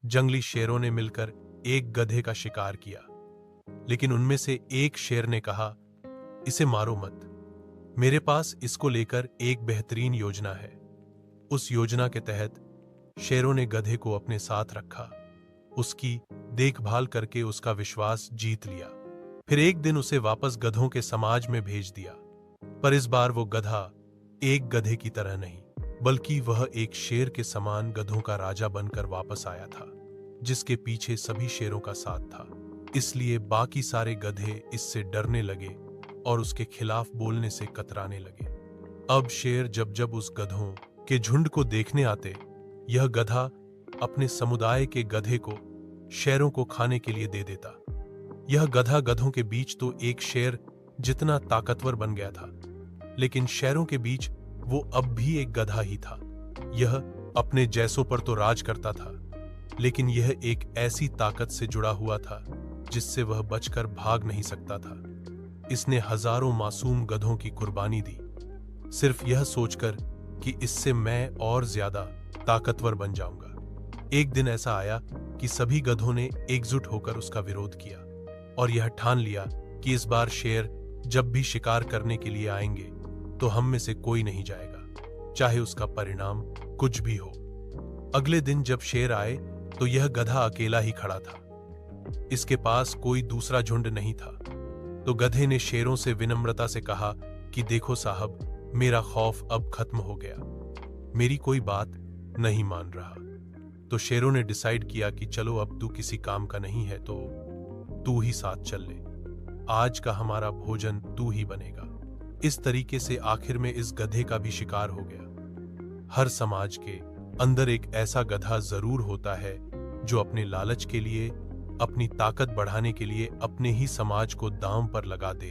जंगली शेरों ने मिलकर एक गधे का शिकार किया, लेकिन उनमें से एक शेर ने कहा, इसे मारो मत, मेरे पास इसको लेकर एक बेहतरीन योजना है। उस योजना के तहत शेरों ने गधे को अपने साथ रखा, उसकी देखभाल करके उसका विश्वास जीत लिया। फिर एक दिन उसे वापस गधों के समाज में भेज दिया, पर इस बार वो गधा एक गधे की तरह नहीं, बल्कि वह एक शेर के समान गधों का राजा बनकर वापस आया था, जिसके पीछे सभी शेरों का साथ था। इसलिए बाकी सारे गधे इससे डरने लगे और उसके खिलाफ बोलने से कतराने लगे। अब शेर जब जब उस गधों के झुंड को देखने आते, यह गधा अपने समुदाय के गधे को शेरों को खाने के लिए दे देता। यह गधा गधों के बीच तो एक शेर जितना ताकतवर बन गया था, लेकिन शेरों के बीच वो अब भी एक गधा ही था। यह अपने जैसों पर तो राज करता था, लेकिन यह एक ऐसी ताकत से जुड़ा हुआ था जिससे वह बचकर भाग नहीं सकता था। इसने हजारों मासूम गधों की कुर्बानी दी, सिर्फ यह सोचकर कि इससे मैं और ज्यादा ताकतवर बन जाऊंगा। एक दिन ऐसा आया कि सभी गधों ने एकजुट होकर उसका विरोध किया और यह ठान लिया कि इस बार शेर जब भी शिकार करने के लिए आएंगे तो हम में से कोई नहीं जाएगा, चाहे उसका परिणाम कुछ भी हो। अगले दिन जब शेर आए तो यह गधा अकेला ही खड़ा था, इसके पास कोई दूसरा झुंड नहीं था। तो गधे ने शेरों से विनम्रता से कहा कि देखो साहब, मेरा खौफ अब खत्म हो गया, मेरी कोई बात नहीं मान रहा। तो शेरों ने डिसाइड किया कि चलो अब तू किसी काम का नहीं है तो तू ही साथ चल ले, आज का हमारा भोजन तू ही बनेगा। इस तरीके से आखिर में इस गधे का भी शिकार हो गया। हर समाज के अंदर एक ऐसा गधा जरूर होता है जो अपने लालच के लिए, अपनी ताकत बढ़ाने के लिए अपने ही समाज को दांव पर लगा दे।